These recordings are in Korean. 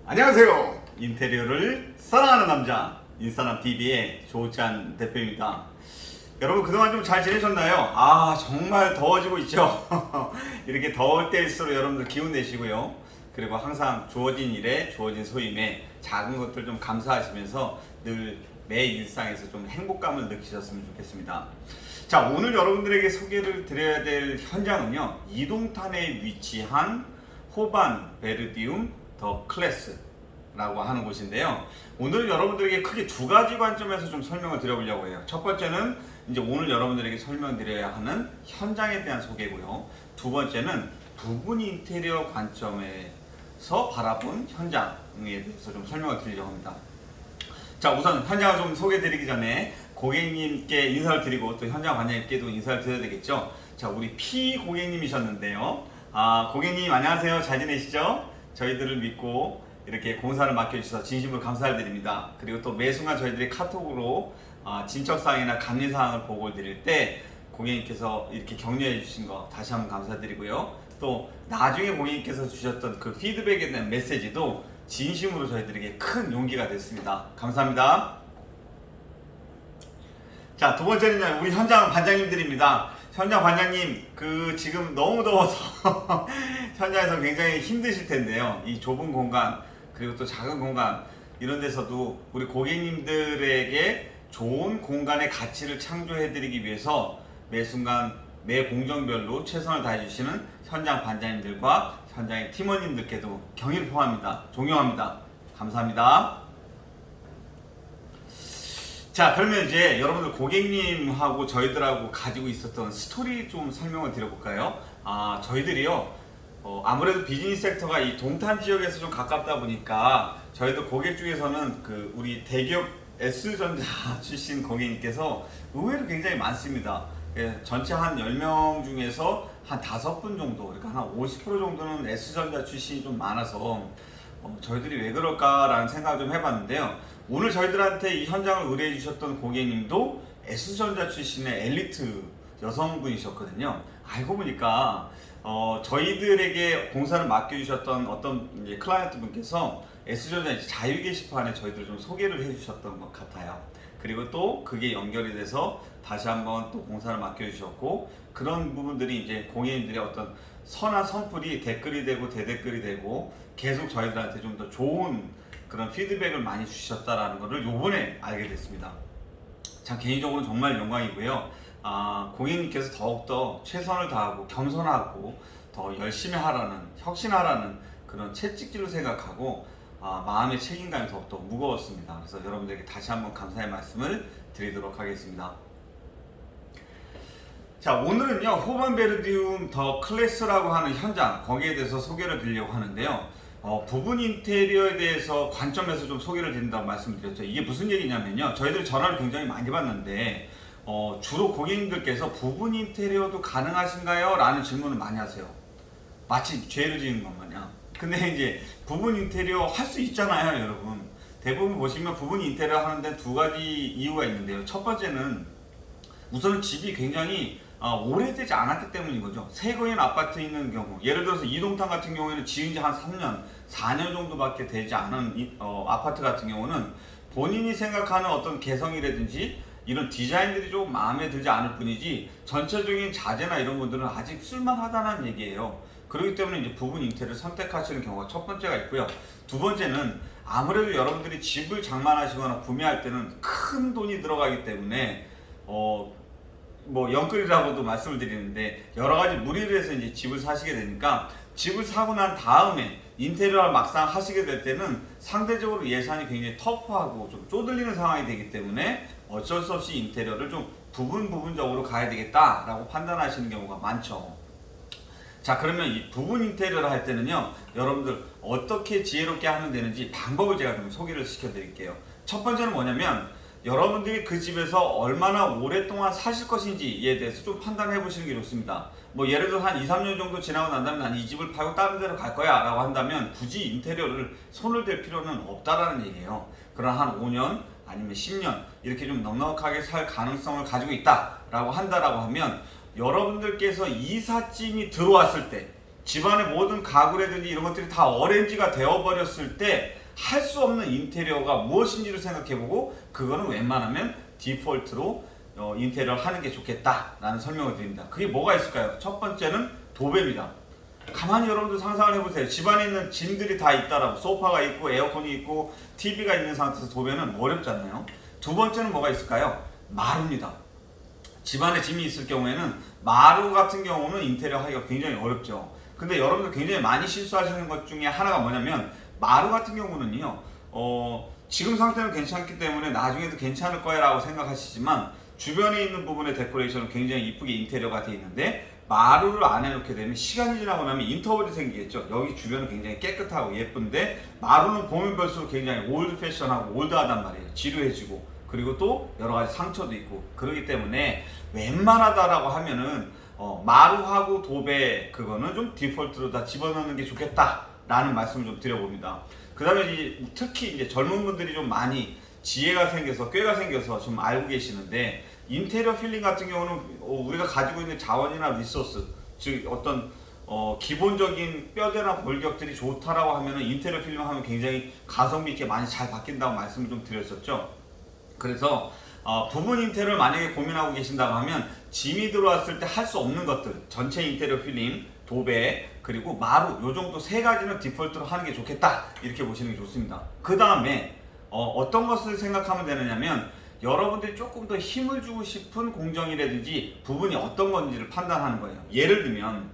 안녕하세요. 인테리어를 사랑하는 남자 인사남TV의 조찬 대표입니다. 여러분 그동안 좀 잘 지내셨나요? 정말 더워지고 있죠. 이렇게 더울 때일수록 여러분들 기운 내시고요. 그리고 항상 주어진 일에 주어진 소임에 작은 것들 좀 감사하시면서 늘 매 일상에서 좀 행복감을 느끼셨으면 좋겠습니다. 자, 오늘 여러분들에게 소개를 드려야 될 현장은요, 이동탄에 위치한 호반 베르디움 더 클래스라고 하는 곳인데요. 오늘 여러분들에게 크게 두 가지 관점에서 좀 설명을 드려보려고 해요. 첫 번째는 이제 오늘 여러분들에게 설명드려야 하는 현장에 대한 소개고요. 두 번째는 부분 인테리어 관점에서 바라본 현장에 대해서 좀 설명을 드리려고 합니다. 자, 우선 현장을 좀 소개드리기 전에 고객님께 인사를 드리고 또 현장 관장님께도 인사를 드려야 되겠죠. 자, 우리 P 고객님이셨는데요. 고객님 안녕하세요. 잘 지내시죠? 저희들을 믿고 이렇게 공사를 맡겨주셔서 진심으로 감사를 드립니다. 그리고 또 매 순간 저희들이 카톡으로 진척사항이나 감리사항을 보고를 드릴 때 고객님께서 이렇게 격려해 주신 거 다시 한번 감사드리고요. 또 나중에 고객님께서 주셨던 그 피드백에 대한 메시지도 진심으로 저희들에게 큰 용기가 됐습니다. 감사합니다. 자, 두 번째는요, 우리 현장 반장님들입니다. 현장 반장님, 지금 너무 더워서 현장에서 굉장히 힘드실 텐데요. 이 좁은 공간, 그리고 또 작은 공간, 이런 데서도 우리 고객님들에게 좋은 공간의 가치를 창조해드리기 위해서 매 순간, 매 공정별로 최선을 다해주시는 현장 반장님들과 현장의 팀원님들께도 경의를 표합니다. 존경합니다. 감사합니다. 자, 그러면 이제 여러분들 고객님하고 저희들하고 가지고 있었던 스토리 좀 설명을 드려볼까요? 저희들이요, 아무래도 비즈니스 섹터가 이 동탄 지역에서 좀 가깝다 보니까 저희들 고객 중에서는 우리 대기업 S전자 출신 고객님께서 의외로 굉장히 많습니다. 전체 한 10명 중에서 한 5분 정도, 그러니까 한 50% 정도는 S전자 출신이 좀 많아서 저희들이 왜 그럴까라는 생각을 좀 해봤는데요. 오늘 저희들한테 이 현장을 의뢰해 주셨던 고객님도 S전자 출신의 엘리트 여성분이셨거든요. 알고 보니까 저희들에게 공사를 맡겨주셨던 어떤 이제 클라이언트 분께서 S전자 자유 게시판에 저희들을 좀 소개를 해주셨던 것 같아요. 그리고 또 그게 연결이 돼서 다시 한번 또 공사를 맡겨주셨고, 그런 부분들이 이제 고객님들의 어떤 선한 선풀이 댓글이 되고 대댓글이 되고 계속 저희들한테 좀 더 좋은 그런 피드백을 많이 주셨다라는 것을 요번에 알게 됐습니다. 참 개인적으로 정말 영광이고요. 고객님께서 더욱더 최선을 다하고 겸손하고 더 열심히 하라는, 혁신하라는 그런 채찍질로 생각하고 마음의 책임감이 더욱더 무거웠습니다. 그래서 여러분들에게 다시 한번 감사의 말씀을 드리도록 하겠습니다. 자, 오늘은요, 호반 베르디움 더 클래스라고 하는 현장, 거기에 대해서 소개를 드리려고 하는데요. 부분 인테리어에 대해서 관점에서 좀 소개를 드린다고 말씀드렸죠. 이게 무슨 얘기냐면요, 저희들이 전화를 굉장히 많이 받는데 주로 고객님들께서 부분 인테리어도 가능하신가요? 라는 질문을 많이 하세요. 마치 죄를 지은 것 마냥. 근데 이제 부분 인테리어 할 수 있잖아요, 여러분. 대부분 보시면 부분 인테리어 하는데 두 가지 이유가 있는데요. 첫 번째는 우선은 집이 굉장히 오래되지 않았기 때문인 거죠. 새거인 아파트에 있는 경우, 예를 들어서 이동탄 같은 경우에는 지은 지 한 3년, 4년 정도밖에 되지 않은 아파트 같은 경우는 본인이 생각하는 어떤 개성이라든지 이런 디자인들이 좀 마음에 들지 않을 뿐이지 전체적인 자재나 이런 분들은 아직 쓸만하다는 얘기예요. 그렇기 때문에 이제 부분 인테리어를 선택하시는 경우가 첫 번째가 있고요. 두 번째는 아무래도 여러분들이 집을 장만하시거나 구매할 때는 큰 돈이 들어가기 때문에 영끌이라고도 말씀을 드리는데 여러 가지 무리를 해서 이제 집을 사시게 되니까 집을 사고 난 다음에 인테리어를 막상 하시게 될 때는 상대적으로 예산이 굉장히 터프하고 좀 쪼들리는 상황이 되기 때문에 어쩔 수 없이 인테리어를 좀 부분적으로 가야 되겠다라고 판단하시는 경우가 많죠. 자, 그러면 이 부분 인테리어를 할 때는요, 여러분들 어떻게 지혜롭게 하면 되는지 방법을 제가 좀 소개를 시켜 드릴게요. 첫 번째는 뭐냐면, 여러분들이 그 집에서 얼마나 오랫동안 사실 것인지에 대해서 좀 판단해 보시는 게 좋습니다. 예를 들어 한 2, 3년 정도 지나고 난다면 난 이 집을 팔고 다른 데로 갈 거야 라고 한다면 굳이 인테리어를 손을 댈 필요는 없다라는 얘기예요. 그러나 한 5년 아니면 10년 이렇게 좀 넉넉하게 살 가능성을 가지고 있다 라고 한다라고 하면, 여러분들께서 이삿짐이 들어왔을 때 집안의 모든 가구라든지 이런 것들이 다 어레인지가 되어버렸을 때 할 수 없는 인테리어가 무엇인지를 생각해보고 그거는 웬만하면 디폴트로 인테리어를 하는 게 좋겠다라는 설명을 드립니다. 그게 뭐가 있을까요? 첫 번째는 도배입니다. 가만히 여러분들 상상을 해보세요. 집안에 있는 짐들이 다 있다라고, 소파가 있고 에어컨이 있고 TV가 있는 상태에서 도배는 어렵잖아요. 두 번째는 뭐가 있을까요? 마루입니다. 집안에 짐이 있을 경우에는 마루 같은 경우는 인테리어 하기가 굉장히 어렵죠. 근데 여러분들 굉장히 많이 실수하시는 것 중에 하나가 뭐냐면, 마루 같은 경우는요, 지금 상태는 괜찮기 때문에 나중에도 괜찮을 거야 라고 생각하시지만, 주변에 있는 부분의 데코레이션은 굉장히 이쁘게 인테리어가 되어 있는데, 마루를 안 해놓게 되면 시간이 지나고 나면 인터벌이 생기겠죠. 여기 주변은 굉장히 깨끗하고 예쁜데, 마루는 보면 볼수록 굉장히 올드 패션하고 올드하단 말이에요. 지루해지고, 그리고 또 여러 가지 상처도 있고, 그러기 때문에 웬만하다라고 하면은 마루하고 도배 그거는 좀 디폴트로 다 집어넣는 게 좋겠다라는 말씀을 좀 드려봅니다. 그 다음에 특히 이제 젊은 분들이 좀 많이 지혜가 생겨서, 꾀가 생겨서 좀 알고 계시는데, 인테리어 필링 같은 경우는 우리가 가지고 있는 자원이나 리소스, 즉 어떤 기본적인 뼈대나 골격들이 좋다라고 하면은 인테리어 필링 하면 굉장히 가성비 있게 많이 잘 바뀐다고 말씀을 좀 드렸었죠. 그래서 부분 인테리어를 만약에 고민하고 계신다고 하면, 짐이 들어왔을 때 할 수 없는 것들, 전체 인테리어 필링, 도배, 그리고 마루, 요 정도 세 가지는 디폴트로 하는 게 좋겠다, 이렇게 보시는 게 좋습니다. 그 다음에 어떤 것을 생각하면 되느냐면, 여러분들이 조금 더 힘을 주고 싶은 공정이라든지 부분이 어떤 건지를 판단하는 거예요. 예를 들면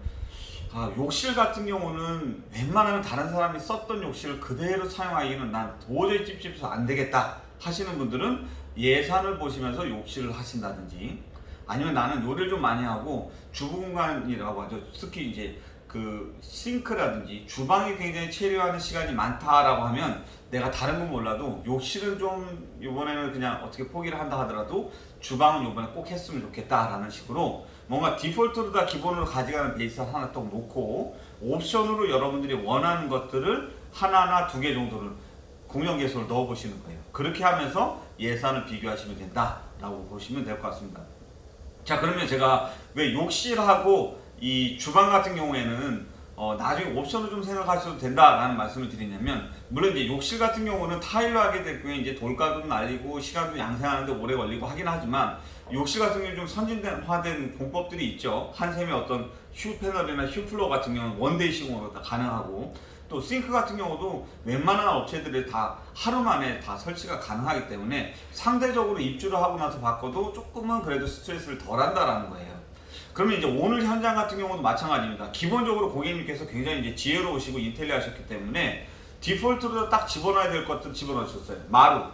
욕실 같은 경우는 웬만하면 다른 사람이 썼던 욕실을 그대로 사용하기는 난 도저히 찝찝해서 안 되겠다 하시는 분들은 예산을 보시면서 욕실을 하신다든지, 아니면 나는 요리를 좀 많이 하고 주부 공간이라고 하죠. 특히 이제 그 싱크라든지 주방이 굉장히 체류하는 시간이 많다라고 하면, 내가 다른 건 몰라도 욕실은 좀 이번에는 그냥 어떻게 포기를 한다 하더라도 주방은 이번에 꼭 했으면 좋겠다라는 식으로 뭔가 디폴트로 다 기본으로 가져가는 베이스를 하나 딱 놓고, 옵션으로 여러분들이 원하는 것들을 하나나 두 개 정도를 공정 개수를 넣어 보시는 거예요. 그렇게 하면서 예산을 비교하시면 된다라고 보시면 될 것 같습니다. 자, 그러면 제가 왜 욕실하고 이 주방 같은 경우에는 나중에 옵션을 좀 생각하셔도 된다라는 말씀을 드리냐면, 물론 이제 욕실 같은 경우는 타일로 하게 될 경우에 이제 돌가도 날리고 시간도 양생하는데 오래 걸리고 하긴 하지만, 욕실 같은 경우는 좀 선진화된 공법들이 있죠. 한샘의 어떤 휴 패널이나 휴 플로어 같은 경우는 원데이 시공으로 다 가능하고, 또 싱크 같은 경우도 웬만한 업체들이 다 하루 만에 다 설치가 가능하기 때문에 상대적으로 입주를 하고 나서 바꿔도 조금은 그래도 스트레스를 덜 한다라는 거예요. 그러면 이제 오늘 현장 같은 경우도 마찬가지입니다. 기본적으로 고객님께서 굉장히 이제 지혜로우시고 인텔리하셨기 때문에 디폴트로 딱 집어넣어야 될 것들 집어넣으셨어요. 마루,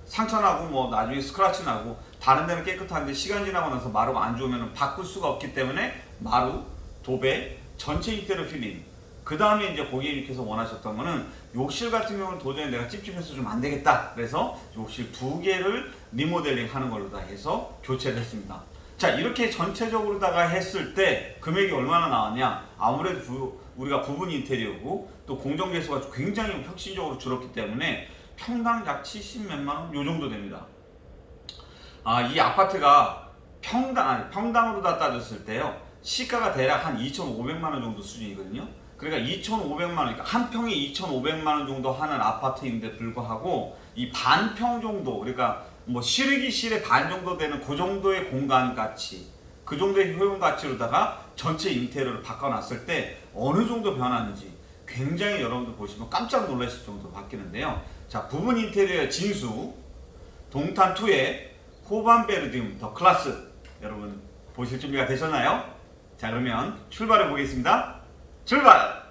상처나고 뭐 나중에 스크래치 나고 다른 데는 깨끗한데 시간 지나고 나서 마루가 안 좋으면 바꿀 수가 없기 때문에 마루, 도배, 전체 인테리어 필링. 그 다음에 이제 고객님께서 원하셨던 거는 욕실 같은 경우는 도저히 내가 찝찝해서 좀 안 되겠다. 그래서 욕실 2개를 리모델링 하는 걸로 다 해서 교체를 했습니다. 자, 이렇게 전체적으로다가 했을 때 금액이 얼마나 나왔냐? 아무래도 우리가 부분 인테리어고 또 공정 개수가 굉장히 혁신적으로 줄었기 때문에 평당 약 70몇만 원 요 정도 됩니다. 이 아파트가 평당으로 다 따졌을 때요, 시가가 대략 한 2,500만 원 정도 수준이거든요. 그러니까 2,500만 원, 그러니까 한 평에 2,500만 원 정도 하는 아파트인데 불구하고 이 반평 정도, 그러니까 뭐 실외기 실의 반 정도 되는 그 정도의 공간 가치, 그 정도의 효용 가치로다가 전체 인테리어를 바꿔놨을 때 어느 정도 변하는지 굉장히 여러분들 보시면 깜짝 놀라실 정도로 바뀌는데요. 자, 부분 인테리어 진수 동탄2의 호반베르디움 더 클라스, 여러분 보실 준비가 되셨나요? 자, 그러면 출발해 보겠습니다. 출발!